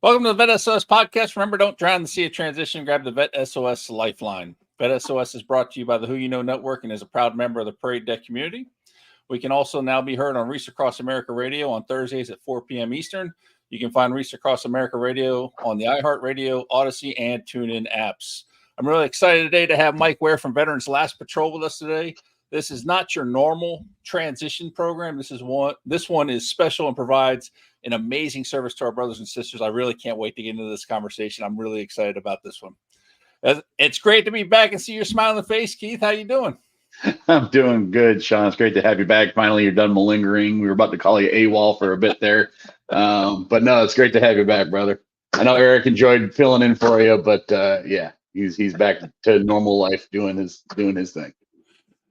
Welcome to the VET S.O.S podcast. Remember, don't drown in the sea of transition. Grab the VET S.O.S Lifeline. VET S.O.S is brought to you by the Who You Know Network and is a proud member of the Parade Deck community. We can also now be heard on Reach Across America Radio on Thursdays at 4 p.m. Eastern. You can find Reach Across America Radio on the iHeartRadio, Odyssey, and TuneIn apps. I'm really excited today to have Mike Ware from Veterans Last Patrol with us today. This is not your normal transition program. This one is special and provides an amazing service to our brothers and sisters. I really can't wait to get into this conversation. I'm really excited about this one. It's great to be back and see your smiling face, Keith. How you doing? I'm doing good, Sean. It's great to have you back. Finally, you're done malingering. We were about to call you AWOL for a bit there. But no, it's great to have you back, brother. I know Eric enjoyed filling in for you, but yeah, he's back to normal life doing his thing.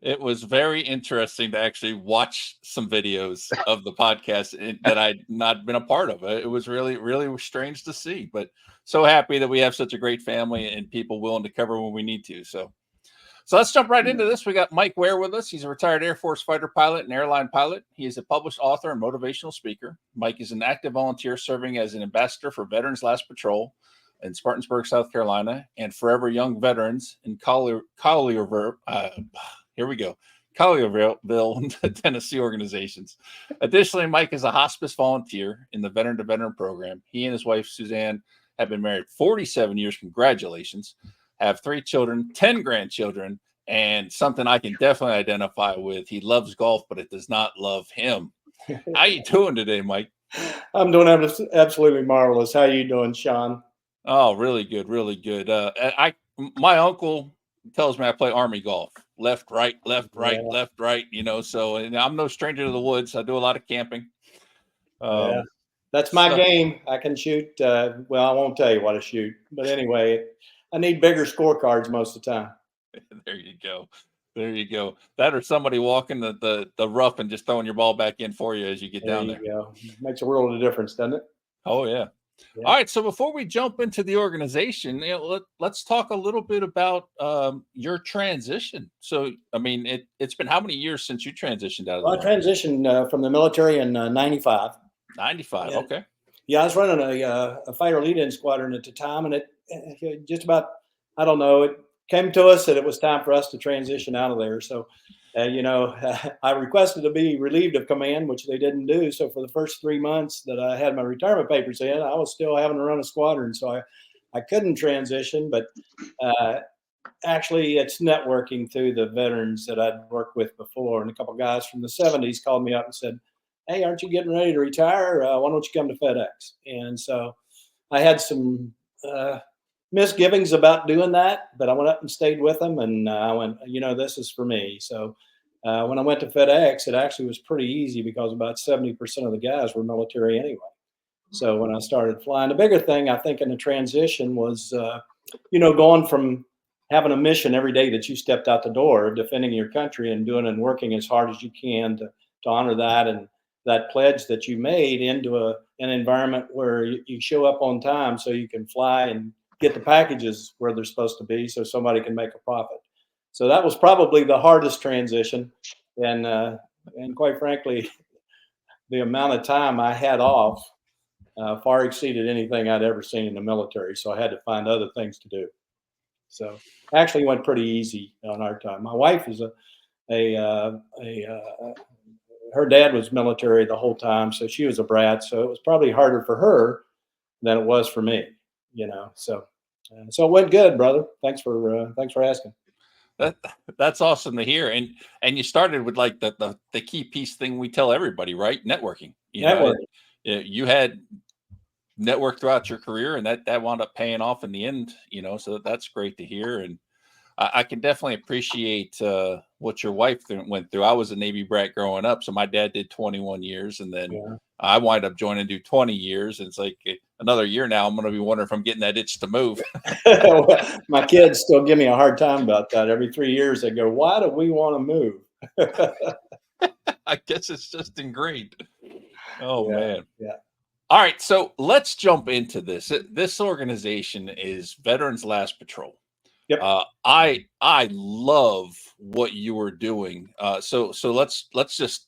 It was very interesting to actually watch some videos of the podcast that I'd not been a part of. It was really, really strange to see, but so happy that we have such a great family and people willing to cover when we need to. So let's jump right into this. We got Mike Ware with us. He's a retired Air Force fighter pilot and airline pilot. He is a published author and motivational speaker. Mike is an active volunteer serving as an ambassador for Veterans Last Patrol in Spartanburg, South Carolina, and Forever Young Veterans in Collierville, Tennessee organizations. Additionally, Mike is a hospice volunteer in the Veteran to Veteran program. He and his wife, Suzanne, have been married 47 years. Congratulations. Have 3 children, 10 grandchildren, and something I can definitely identify with. He loves golf, but it does not love him. How you doing today, Mike? I'm doing absolutely marvelous. How you doing, Sean? Oh, really good, really good. My uncle tells me I play Army golf. Left, right, left, right, left, right, so and I'm no stranger to the woods. I do a lot of camping. Yeah, that's my game. I can shoot. Well, I won't tell you what I shoot, but anyway, I need bigger scorecards most of the time. There you go. There you go. That or somebody walking the rough and just throwing your ball back in for you as you get down there. Go. Makes a world of difference, doesn't it? Oh, yeah. All right. So before we jump into the organization, let's talk a little bit about your transition. So, I mean, it's been how many years since you transitioned out of I transitioned from the military in 95. 95. Yeah. Okay. Yeah, I was running a fighter lead-in squadron at the time, and it just about, I don't know, it came to us that it was time for us to transition out of there. So, I requested to be relieved of command, which they didn't do. So for the first 3 months that I had my retirement papers in, I was still having to run a squadron. So I couldn't transition, but actually it's networking through the veterans that I'd worked with before. And a couple of guys from the 70s called me up and said, "Hey, aren't you getting ready to retire? Why don't you come to FedEx?" And so I had some misgivings about doing that, but I went up and stayed with them, and I went, this is for me. So when I went to FedEx, it actually was pretty easy because about 70% of the guys were military anyway. So when I started flying, the bigger thing I think in the transition was, going from having a mission every day that you stepped out the door, defending your country and doing and working as hard as you can to honor that and that pledge that you made into an environment where you show up on time so you can fly and get the packages where they're supposed to be so somebody can make a profit. So that was probably the hardest transition. And quite frankly, the amount of time I had off far exceeded anything I'd ever seen in the military. So I had to find other things to do. So actually went pretty easy on our time. My wife is her dad was military the whole time, so she was a brat. So it was probably harder for her than it was for me, So it went good, brother. Thanks for asking. That's awesome to hear. And you started with like the key piece thing we tell everybody, right? Networking. You had network throughout your career, and that wound up paying off in the end. So that's great to hear. And I can definitely appreciate what your wife went through. I was a Navy brat growing up, so my dad did 21 years, and then I wind up joining to do 20 years. And it's like another year now. I'm going to be wondering if I'm getting that itch to move. My kids still give me a hard time about that. Every 3 years, they go, "Why do we want to move?" I guess it's just ingrained. Oh, man. Yeah. All right, so let's jump into this. This organization is Veterans Last Patrol. Yep. I love what you are doing. So let's just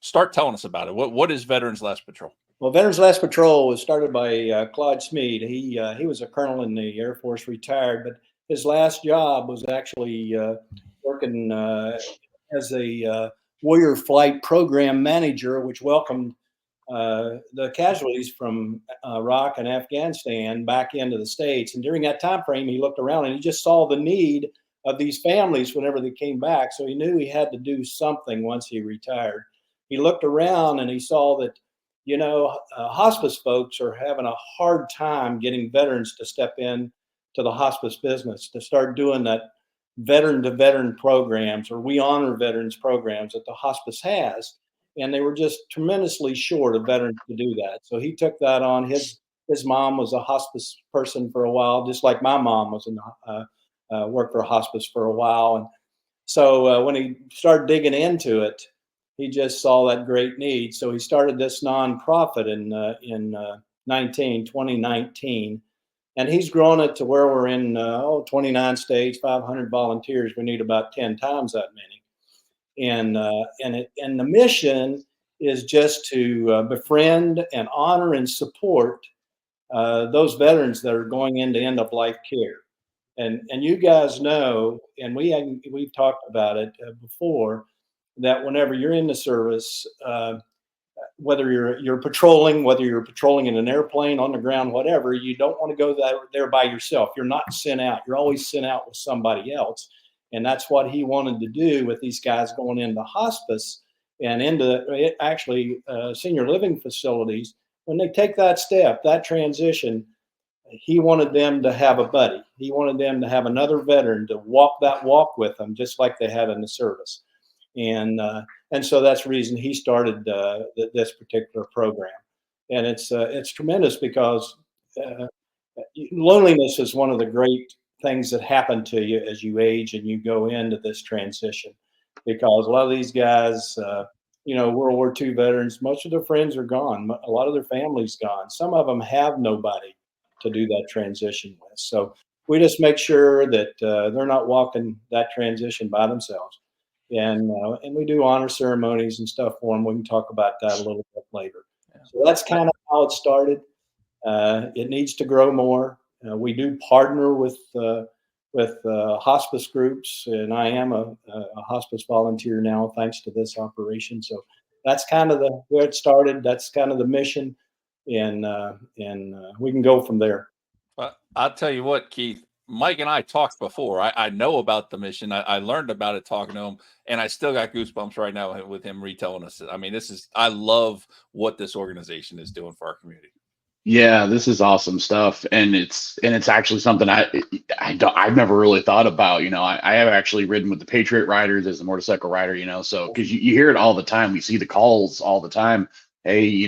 start telling us about it. What is Veterans Last Patrol? Well, Veterans Last Patrol was started by Claude Schmid. He was a colonel in the Air Force, retired, but his last job was actually working as a warrior flight program manager, which welcomed the casualties from Iraq and Afghanistan back into the States. And during that time frame, he looked around and he just saw the need of these families whenever they came back. So he knew he had to do something once he retired. He looked around and he saw that, hospice folks are having a hard time getting veterans to step in to the hospice business, to start doing that veteran to veteran programs, or we honor veterans programs that the hospice has. And they were just tremendously short of veterans to do that. So he took that on. His mom was a hospice person for a while, just like my mom was worked for hospice for a while. And so when he started digging into it, he just saw that great need. So he started this nonprofit in 2019, and he's grown it to where we're in 29 states, 500 volunteers. We need about 10 times that many. And the mission is just to befriend and honor and support those veterans that are going into end of life care. And you guys know, and we've talked about it before, that whenever you're in the service, whether you're patrolling, whether you're patrolling in an airplane, on the ground, whatever, you don't want to go there by yourself. You're not sent out. You're always sent out with somebody else. And that's what he wanted to do with these guys going into hospice and into actually senior living facilities. When they take that step, that transition, he wanted them to have a buddy. He wanted them to have another veteran to walk that walk with them, just like they had in the service. And so that's the reason he started this particular program. And it's tremendous because loneliness is one of the great things that happen to you as you age and you go into this transition. Because a lot of these guys, World War II veterans, most of their friends are gone. A lot of their family's gone. Some of them have nobody to do that transition with. So we just make sure that they're not walking that transition by themselves. And we do honor ceremonies and stuff for them. We can talk about that a little bit later. So that's kind of how it started. It needs to grow more. We do partner with hospice groups, and I am a hospice volunteer now, thanks to this operation. So that's kind of where it started. That's kind of the mission, and we can go from there. Well, I'll tell you what, Keith. Mike and I talked before. I know about the mission. I learned about it talking to him, and I still got goosebumps right now with him retelling us. I mean, I love what this organization is doing for our community. Yeah, this is awesome stuff, and it's actually something I've never really thought about. I have actually ridden with the Patriot Riders as a motorcycle rider. So because you hear it all the time, we see the calls all the time. Hey,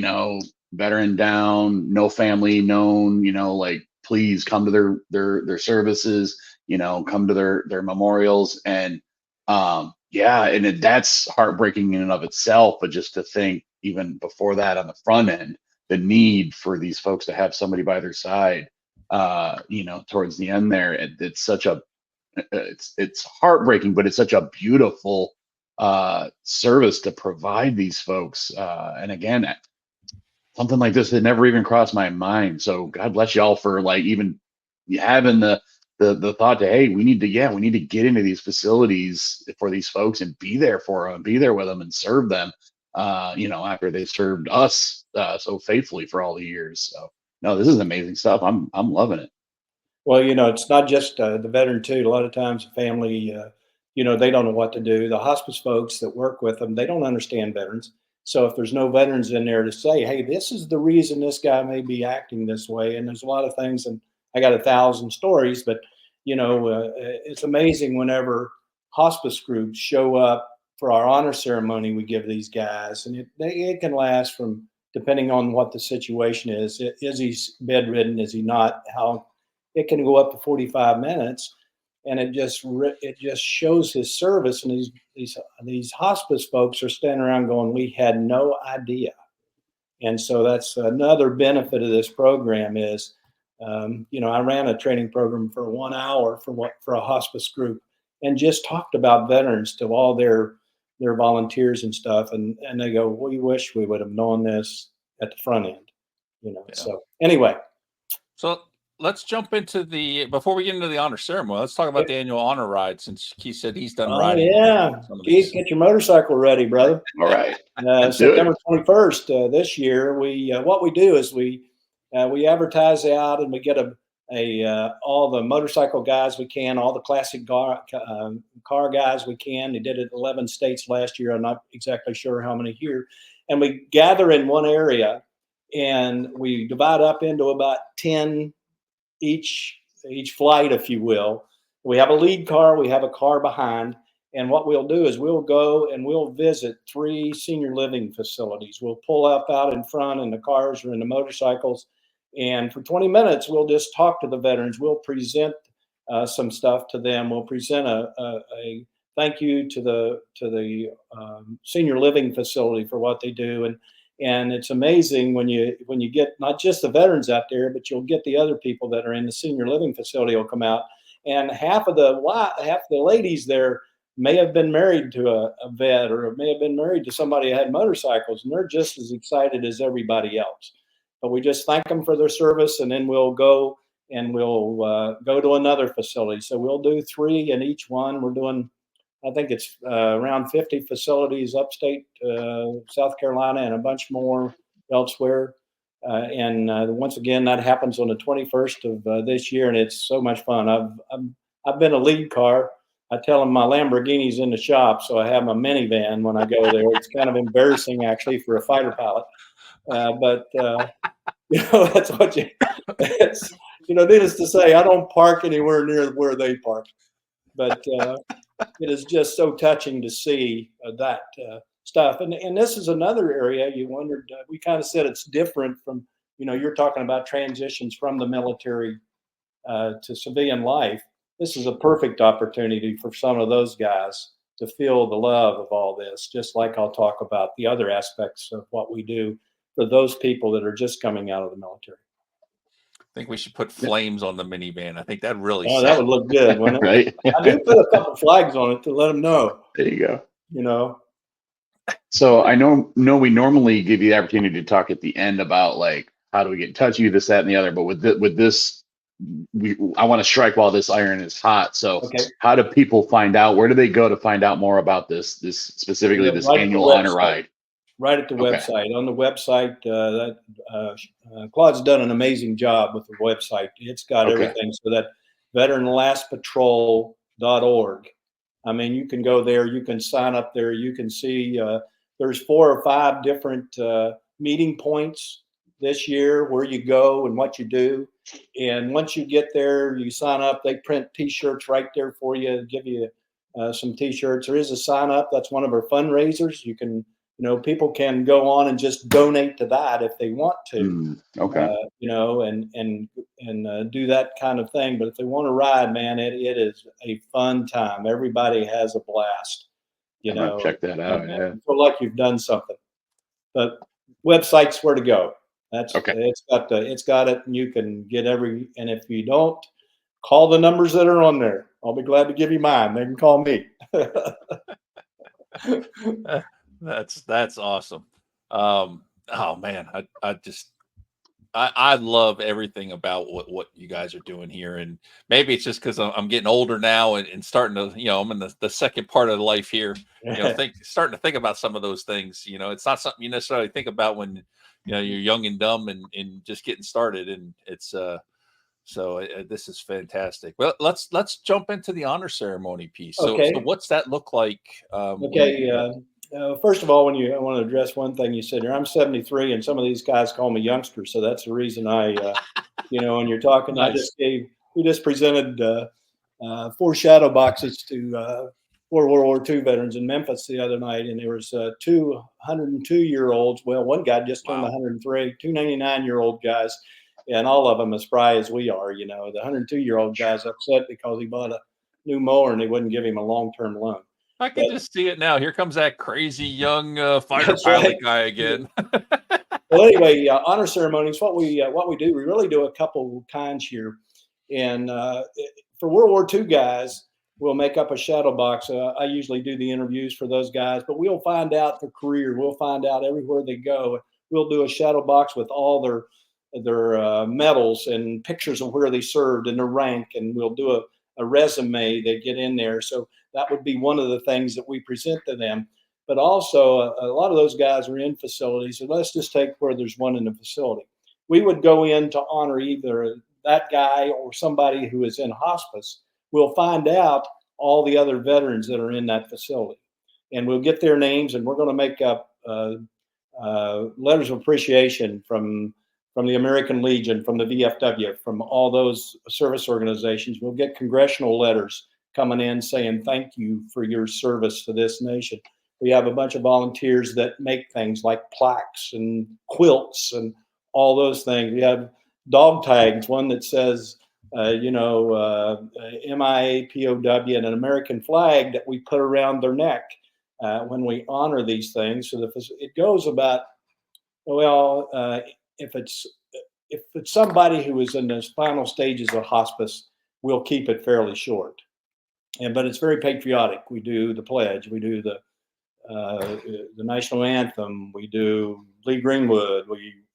veteran down, no family known. Like please come to their services. Come to their memorials, and that's heartbreaking in and of itself. But just to think, even before that, on the front end, the need for these folks to have somebody by their side, towards the end there, it's heartbreaking, but it's such a beautiful service to provide these folks. And again, something like this had never even crossed my mind. So God bless y'all for like even having the thought to, hey, we need to get into these facilities for these folks and be there for them, be there with them and serve them. After they served us so faithfully for all the years. So no, this is amazing stuff. I'm loving it. Well, it's not just the veteran too. A lot of times the family, they don't know what to do. The hospice folks that work with them, they don't understand veterans. So if there's no veterans in there to say, hey, this is the reason this guy may be acting this way. And there's a lot of things, and I got 1,000 stories, but it's amazing whenever hospice groups show up for our honor ceremony we give these guys, and it can last from, depending on what the situation is he bedridden, is he not, how it can go up to 45 minutes, and it just shows his service. And these hospice folks are standing around going, we had no idea. And so that's another benefit of this program is, I ran a training program for 1 hour for a hospice group, and just talked about veterans to all their volunteers and stuff. And they go, we wish we would have known this at the front end, you know. Yeah. So anyway. So let's jump into before we get into the honor ceremony, let's talk about the annual honor ride, since Keith said he's done Oh riding. yeah, Some of Keith, these. get your motorcycle ready, brother. All right. Let's do September it. 21st this year. What we do is we advertise out, and we get all the motorcycle guys we can, all the classic car guys we can. They did it in 11 states last year. I'm not exactly sure how many here. And we gather in one area, and we divide up into about 10 each flight, if you will. We have a lead car, we have a car behind, and what we'll do is we'll go and we'll visit 3 senior living facilities. We'll pull up out in front in the cars or in the motorcycles, and for 20 minutes we'll just talk to the veterans. We'll present some stuff to them. We'll present a thank you to the senior living facility for what they do, and it's amazing when you get not just the veterans out there, but you'll get the other people that are in the senior living facility will come out, and half of the ladies there may have been married to a vet, or may have been married to somebody who had motorcycles, and they're just as excited as everybody else. But we just thank them for their service, and then we'll go and we'll go to another facility. So we'll do 3 in each one. We're doing, I think it's around 50 facilities upstate South Carolina, and a bunch more elsewhere. Once again, that happens on the 21st of this year, and it's so much fun. I've been a lead car. I tell them my Lamborghini's in the shop, so I have my minivan when I go there. It's kind of embarrassing, actually, for a fighter pilot. But that's what it's, needless to say, I don't park anywhere near where they park. But it is just so touching to see that stuff. And this is another area you wondered. We kind of said it's different from, you're talking about transitions from the military to civilian life. This is a perfect opportunity for some of those guys to feel the love of all this, just like I'll talk about the other aspects of what we do for those people that are just coming out of the military. I think we should put flames on the minivan. I think that really. Oh, that would look good, wouldn't it? Right. I do put a couple flags on it to let them know. There you go. So I know we normally give you the opportunity to talk at the end about like how do we get in touch with you, this, that, and the other. But with this, I want to strike while this iron is hot. So okay. How do people find out? Where do they go to find out more about this specifically, this annual honor ride? Right at the website. On the website, Claude's done an amazing job with the website. It's got everything. So that veteranlastpatrol.org. I mean, you can go there, you can sign up there, you can see there's 4 or 5 different meeting points this year where you go and what you do. And once you get there, you sign up, they print t-shirts right there for you, give you some t-shirts. There is a sign up. That's one of our fundraisers. You can, people can go on and just donate to that if they want to, and do that kind of thing. But if they want to ride, man, it is a fun time. Everybody has a blast, Check that out. Yeah. You feel like you've done something. But website's where to go. It's got it, and you can get and if you don't, call the numbers that are on there. I'll be glad to give you mine. They can call me. That's awesome. Oh man, I love everything about what you guys are doing here, and maybe it's just because I'm getting older now and starting to, I'm in the second part of life here. Starting to think about some of those things. It's not something you necessarily think about when you're young and dumb and just getting started, and it's this is fantastic. Well, let's jump into the honor ceremony piece. So what's that look like? First of all, I want to address one thing you said here. I'm 73, and some of these guys call me youngster, so that's the reason I, when you're talking, nice. we just presented 4 shadow boxes to 4 World War II veterans in Memphis the other night, and there was 2 102-year-olds. Well, one guy just turned 103, 2 99-year-old guys, and all of them as spry as we are. The 102-year-old guy's upset because he bought a new mower and they wouldn't give him a long-term loan. I can just see it now. Here comes that crazy young fighter pilot guy again. Well, anyway, honor ceremonies. What we do, we really do a couple kinds here. And for World War II guys, we'll make up a shadow box. I usually do the interviews for those guys, but we'll find out their career. We'll find out everywhere they go. we'll do a shadow box with all their medals and pictures of where they served and their rank, and we'll do a resume they get in there. So that would be one of the things that we present to them. But also, a lot of those guys are in facilities. So let's just take where there's one in the facility. We would go in to honor either that guy or somebody who is in hospice. We'll find out all the other veterans that are in that facility, and we'll get their names, and we're going to make up letters of appreciation from the American Legion, from the VFW, from all those service organizations. We'll get congressional letters coming in saying thank you for your service to this nation. We have a bunch of volunteers that make things like plaques and quilts and all those things. We have dog tags, one that says, MIA POW, and an American flag that we put around their neck when we honor these things. So it goes about, if it's somebody who is in those final stages of hospice, we'll keep it fairly short. But it's very patriotic. We do the pledge, we do the national anthem, we do Lee Greenwood,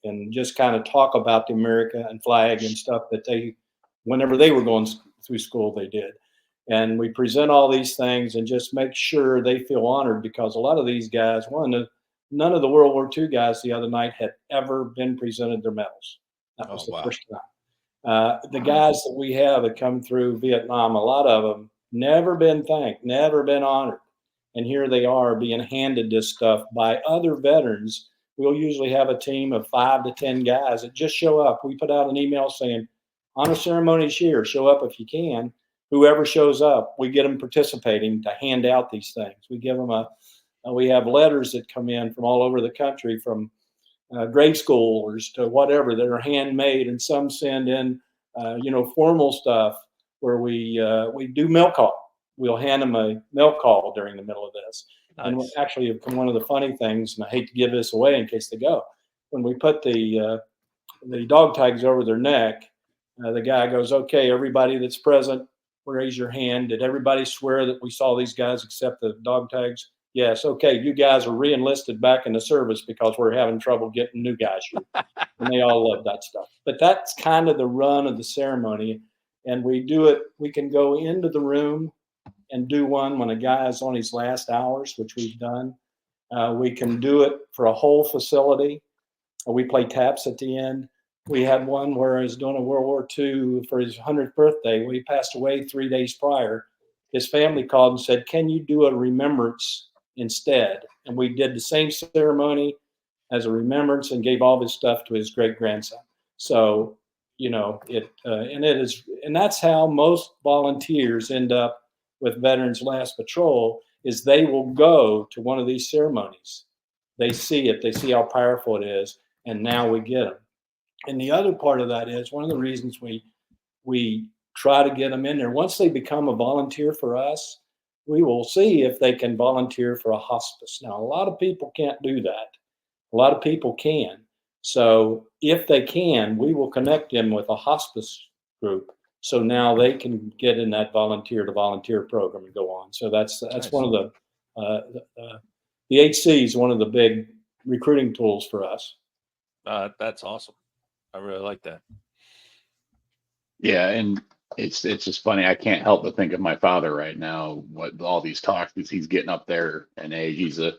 and just kind of talk about the American flag and stuff that whenever they were going through school, they did. And we present all these things and just make sure they feel honored, because a lot of these guys, none of the World War II guys the other night had ever been presented their medals. That was the first time. The guys that we have that come through Vietnam, a lot of them never been thanked, never been honored. And here they are being handed this stuff by other veterans. We'll usually have a team of 5 to 10 guys that just show up. We put out an email saying, honor ceremonies here, show up if you can. Whoever shows up, we get them participating to hand out these things. We give them we have letters that come in from all over the country, from grade schoolers to whatever, that are handmade, and some send in, formal stuff where we do mail call. We'll hand them a mail call during the middle of this. Nice. And actually, one of the funny things, and I hate to give this away in case they go, when we put the dog tags over their neck, the guy goes, okay, everybody that's present, raise your hand. Did everybody swear that we saw these guys accept the dog tags? Yes. Okay, you guys are re-enlisted back in the service because we're having trouble getting new guys here. And they all love that stuff. But that's kind of the run of the ceremony. And we do it, we can go into the room and do one when a guy is on his last hours, which we've done. We can do it for a whole facility. We play taps at the end. We had one where he was doing a World War II for his 100th birthday. When he passed away 3 days prior, his family called and said, can you do a remembrance instead? And we did the same ceremony as a remembrance and gave all his stuff to his great grandson. So, and that's how most volunteers end up with Veterans Last Patrol, is they will go to one of these ceremonies. They see it, they see how powerful it is, and now we get them. And the other part of that is one of the reasons we try to get them in there. Once they become a volunteer for us, we will see if they can volunteer for a hospice. Now, a lot of people can't do that. A lot of people can. So if they can, we will connect them with a hospice group. So now they can get in that volunteer to volunteer program and go on. So that's nice. One of the HC is one of the big recruiting tools for us. That's awesome. I really like that. Yeah, and it's just funny. I can't help but think of my father right now. What all these talks, because he's getting up there in age. He's a,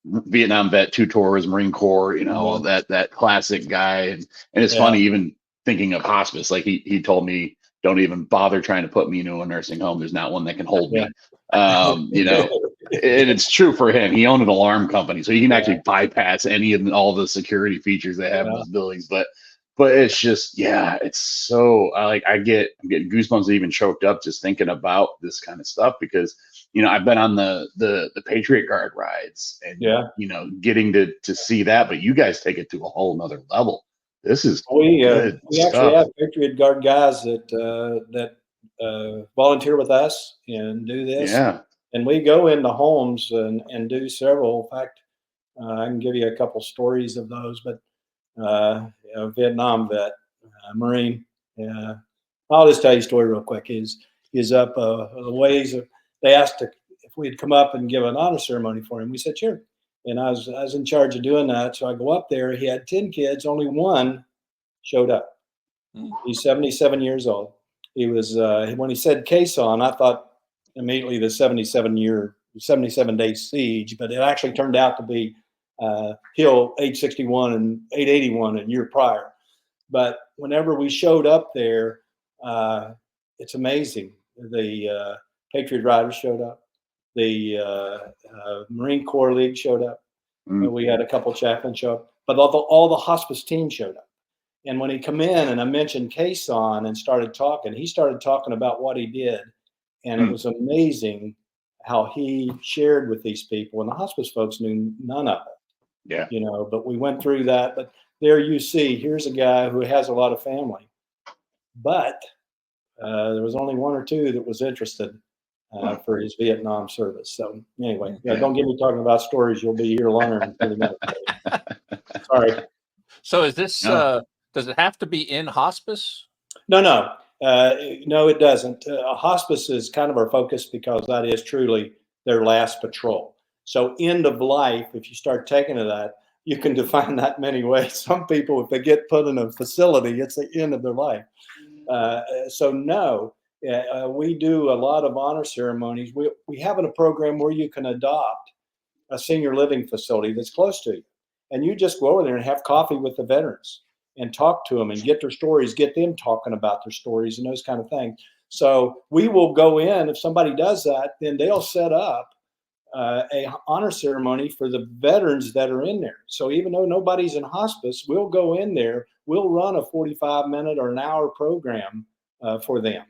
Vietnam vet, 2 tours, Marine Corps. That classic guy. And it's funny, even thinking of hospice. Like he told me, don't even bother trying to put me into a nursing home. There's not one that can hold me. And it's true for him. He owned an alarm company, so he can actually bypass any and all the security features they have in those buildings. But it's just, it's so I'm getting goosebumps, even choked up just thinking about this kind of stuff, because I've been on the Patriot Guard rides and getting to see that, but you guys take it to a whole nother level. This is we actually have Patriot Guard guys that volunteer with us and do this. Yeah. And we go into homes and do several. In fact, I can give you a couple stories of those, but a Vietnam vet, Marine. I'll just tell you a story real quick. He's up the ways. They asked if we'd come up and give an honor ceremony for him. We said, sure. And I was in charge of doing that. So I go up there. He had 10 kids. Only one showed up. He's 77 years old. He was when he said caisson, I thought immediately the 77-day siege, but it actually turned out to be Hill 861 and 881 a year prior. But whenever we showed up there, it's amazing. The Patriot Riders showed up. The Marine Corps League showed up. We had a couple chaplains show up, but all the hospice team showed up. And when he come in and I mentioned caisson and started talking, he started talking about what he did. And it was amazing how he shared with these people. And the hospice folks knew none of it. Yeah. You know, but we went through that. But there you see, here's a guy who has a lot of family. But there was only one or two that was interested for his Vietnam service. So anyway, don't get me talking about stories. You'll be here longer than 30 minutes. Sorry. So is this, does it have to be in hospice? No, it doesn't. Hospice is kind of our focus because that is truly their last patrol. So end of life, if you start taking to that, you can define that many ways. Some people, if they get put in a facility, it's the end of their life. So no, we do a lot of honor ceremonies. We have a program where you can adopt a senior living facility that's close to you. And you just go over there and have coffee with the veterans and talk to them and get their stories, get them talking about their stories and those kind of things. So we will go in, if somebody does that, then they'll set up a honor ceremony for the veterans that are in there. So even though nobody's in hospice, we'll go in there, we'll run a 45-minute or an hour program for them.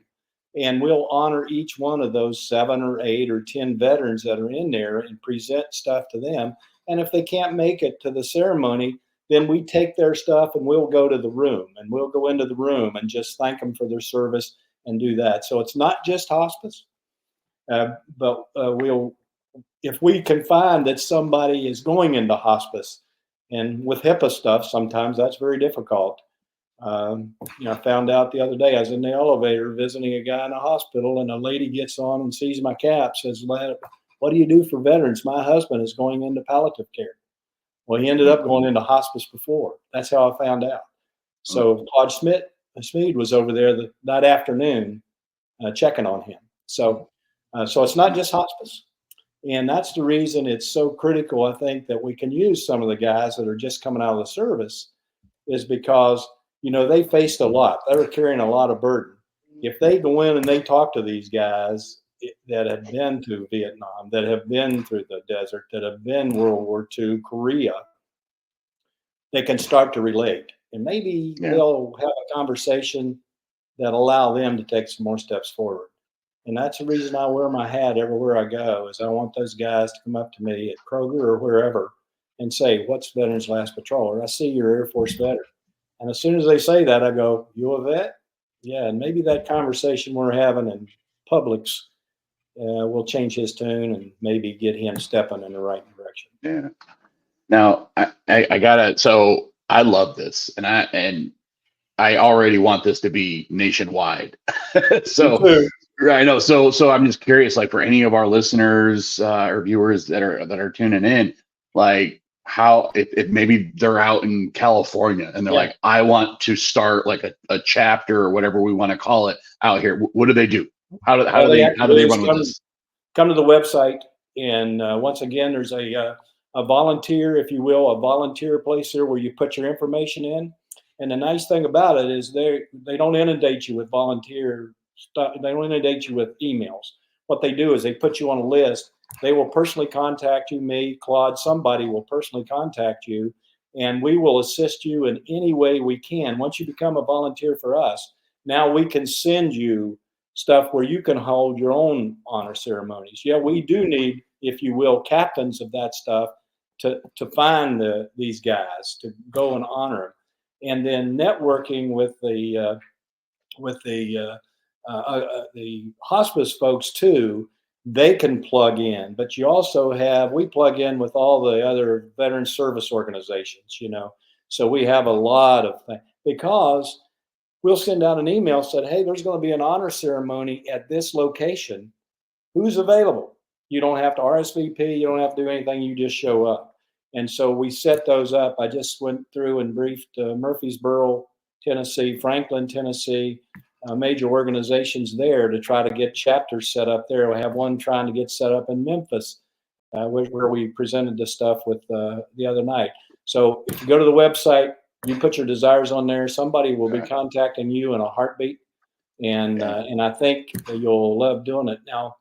And we'll honor each one of those 7 or 8 or 10 veterans that are in there and present stuff to them. And if they can't make it to the ceremony, then we take their stuff and we'll go to the room and we'll go into the room and just thank them for their service and do that. So it's not just hospice, but if we can find that somebody is going into hospice, and with HIPAA stuff, sometimes that's very difficult. I found out the other day, I was in the elevator visiting a guy in a hospital, and a lady gets on and sees my cap, says, "What do you do for veterans? My husband is going into palliative care." Well, he ended up going into hospice before. That's how I found out. So Claude Schmid was over there that afternoon checking on him. So it's not just hospice. And that's the reason it's so critical, I think, that we can use some of the guys that are just coming out of the service, is because, they faced a lot. They were carrying a lot of burden. If they go in and they talk to these guys that have been to Vietnam, that have been through the desert, that have been World War II, Korea, they can start to relate. And maybe they'll have a conversation that allow them to take some more steps forward. And that's the reason I wear my hat everywhere I go, is I want those guys to come up to me at Kroger or wherever and say, "What's Veterans Last Patrol?" Or, "I see you're Air Force veteran." And as soon as they say that, I go, "You a vet?" Yeah, and maybe that conversation we're having in Publix will change his tune and maybe get him stepping in the right direction. Yeah. Now I gotta. So I love this, and I already want this to be nationwide. So I know. So I'm just curious, like, for any of our listeners or viewers that are tuning in, like, how if maybe they're out in California and they're like, "I want to start like a chapter or whatever we want to call it out here." What do they do? How do they run with this? Come to the website, and once again, there's a volunteer, if you will, a volunteer place there where you put your information in. And the nice thing about it is they don't inundate you with volunteer stuff. They don't inundate you with emails. What they do is they put you on a list. They will personally contact you, me, Claude, somebody will personally contact you, and we will assist you in any way we can. Once you become a volunteer for us, now we can send you stuff where you can hold your own honor ceremonies. Yeah, we do need, if you will, captains of that stuff to find these guys, to go and honor them. And then networking with the hospice folks too, they can plug in. But you also we plug in with all the other veteran service organizations, So we have a lot of things, because we'll send out an email said, "Hey, there's going to be an honor ceremony at this location. Who's available?" You don't have to RSVP. You don't have to do anything. You just show up. And so we set those up. I just went through and briefed Murfreesboro, Tennessee, Franklin, Tennessee, major organizations there to try to get chapters set up there. We have one trying to get set up in Memphis, where we presented this stuff with the other night. So if you go to the website, you put your desires on there, somebody will be contacting you in a heartbeat. And I think you'll love doing it. Now,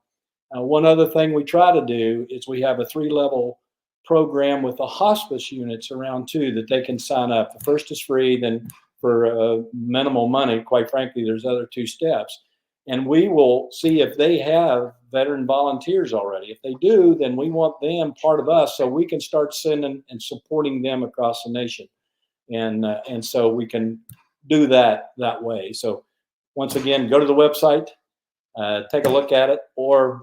one other thing we try to do is we have a 3-level program with the hospice units around too that they can sign up. The first is free, then for minimal money, quite frankly, there's other 2 steps. And we will see if they have veteran volunteers already. If they do, then we want them part of us so we can start sending and supporting them across the nation. And so we can do that way. So once again, go to the website, take a look at it, or,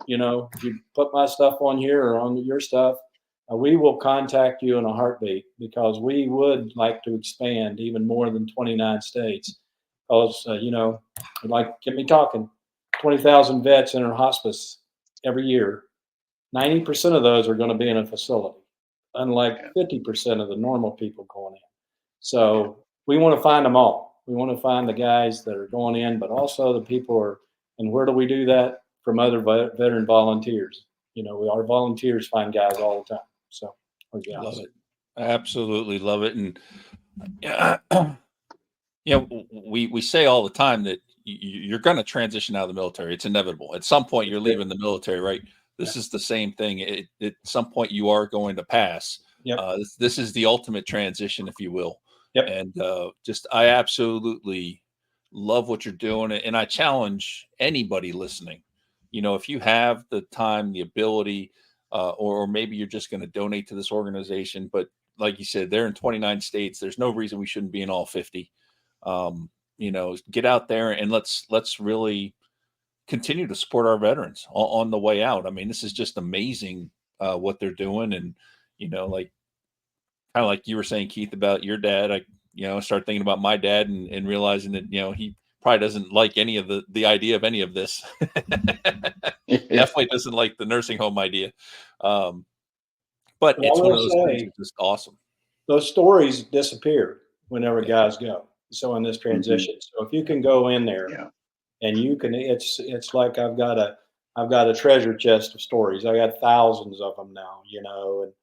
you know, if you put my stuff on here or on your stuff, we will contact you in a heartbeat, because we would like to expand even more than 29 states. Because, you know, like, get me talking, 20,000 vets enter hospice every year. 90% of those are going to be in a facility, unlike 50% of the normal people going in. So we want to find them all. We want to find the guys that are going in, but also the people are, and where do we do that? From other veteran volunteers. You know, our volunteers find guys all the time. So love it. I absolutely love it. And yeah, you know, we say all the time that you're going to transition out of the military. It's inevitable. At some point, you're leaving the military, right? This is the same thing. At some point, you are going to pass. Yep. This is the ultimate transition, if you will. Yep. And I absolutely love what you're doing. And I challenge anybody listening, you know, if you have the time, the ability, or maybe you're just going to donate to this organization, but like you said, they're in 29 states. There's no reason we shouldn't be in all 50. You know, get out there and let's really continue to support our veterans on the way out. I mean, this is just amazing what they're doing. And, you know, like, kind of like you were saying, Keith, about your dad, I, you know, start thinking about my dad and realizing that, you know, he probably doesn't like any of the idea of any of this. Definitely doesn't like the nursing home idea. But it's one of those things that's just awesome. Those stories disappear whenever guys go. So in this transition, so if you can go in there and you can, it's like I've got a treasure chest of stories. I got thousands of them now, you know,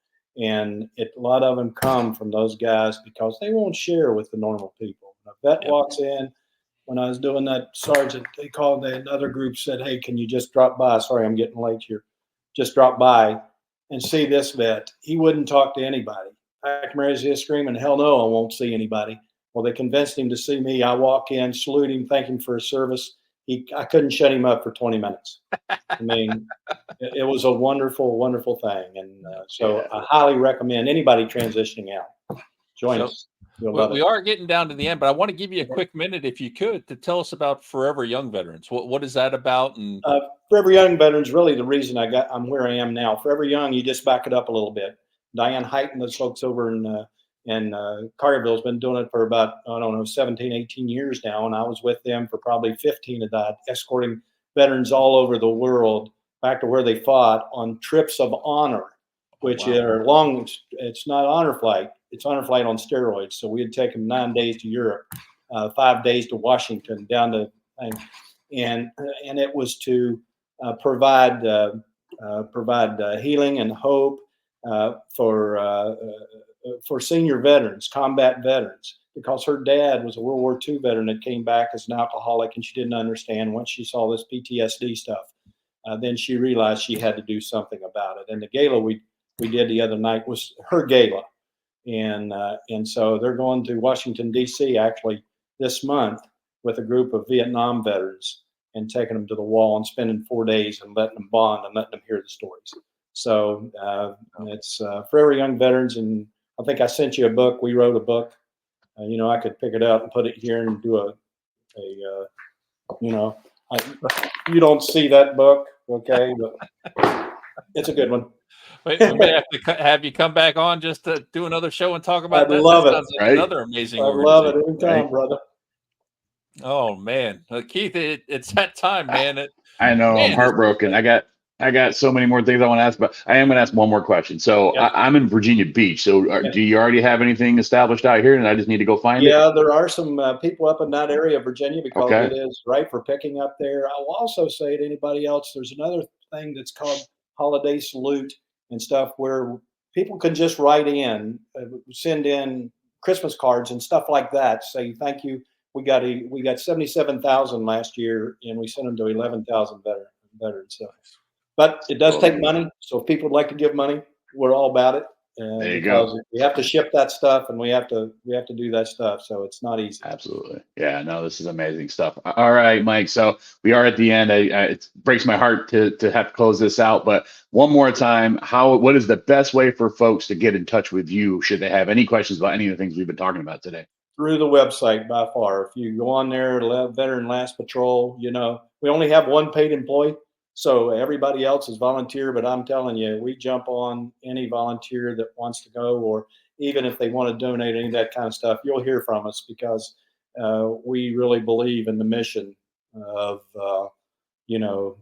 and a lot of them come from those guys because they won't share with the normal people. When a vet walks in, when I was doing that, sergeant, they called, another group said, "Hey, can you just drop by? Sorry, I'm getting late here. Just drop by and see this vet." He wouldn't talk to anybody. I can raise his screaming, "Hell no, I won't see anybody." Well, they convinced him to see me. I walk in, salute him, thank him for his service. I couldn't shut him up for 20 minutes. I mean, it was a wonderful, wonderful thing. And so I highly recommend anybody transitioning out. Join us. We are getting down to the end, but I want to give you a quick minute, if you could, to tell us about Forever Young Veterans. What is that about? And Forever Young Veterans, really the reason I'm where I am now. Forever Young, you just back it up a little bit. Diane Height and those folks over in Collierville has been doing it for about, I don't know, 17, 18 years now. And I was with them for probably 15 of that, escorting veterans all over the world back to where they fought on trips of honor, which are long. It's not honor flight. It's honor flight on steroids. So we had taken 9 days to Europe, 5 days to Washington, down to, and it was to provide healing and hope for senior veterans, combat veterans, because her dad was a World War II veteran that came back as an alcoholic, and she didn't understand. Once she saw this PTSD stuff, then she realized she had to do something about it. And the gala we did the other night was her gala. And so they're going to Washington, D.C. actually this month with a group of Vietnam veterans and taking them to the wall and spending 4 days and letting them bond and letting them hear the stories. So it's Forever Young Veterans. And I think I sent you a book. We wrote a book. You know, I could pick it out and put it here and do you don't see that book, okay? But it's a good one. We may have to have you come back on just to do another show and talk about that. I'd love it. Sounds like another amazing organization. I love it anytime, brother. Oh man, Keith, it's that time, man. I know. I'm heartbroken. I got I got so many more things I want to ask, but I am going to ask one more question. So Yeah. I'm in Virginia Beach. So Yeah. do you already have anything established out here, and I just need to go find it? Yeah, there are some people up in that area of Virginia because Okay. it is right for picking up there. I will also say to anybody else, there's another thing that's called Holiday Salute and stuff where people can just write in, send in Christmas cards and stuff like that. Say thank you. We got 77,000 last year, and we sent them to 11,000 veterans. So, but it does take money. So if people would like to give money, we're all about it. There you Because go. we have to ship that stuff and we have to do that stuff. So it's not easy. Absolutely. Yeah, no, this is amazing stuff. All right, Mike. So we are at the end. It breaks my heart to have to close this out, but one more time, what is the best way for folks to get in touch with you should they have any questions about any of the things we've been talking about today? Through the website by far. If you go on there, Veteran Last Patrol, we only have one paid employee. So everybody else is volunteer, but I'm telling you, we jump on any volunteer that wants to go, or even if they want to donate any of that kind of stuff, you'll hear from us because we really believe in the mission of,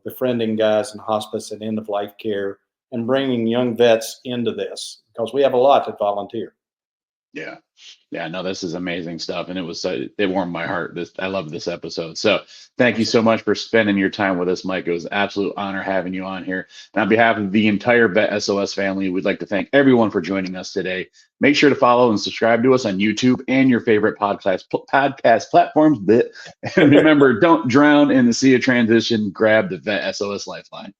befriending guys in hospice and end of life care and bringing young vets into this because we have a lot that volunteer. Yeah. Yeah, no, this is amazing stuff. And it warmed my heart. I love this episode. So thank you so much for spending your time with us, Mike. It was an absolute honor having you on here. And on behalf of the entire VET S.O.S family, we'd like to thank everyone for joining us today. Make sure to follow and subscribe to us on YouTube and your favorite podcast platforms. And remember, don't drown in the sea of transition. Grab the VET S.O.S Lifeline.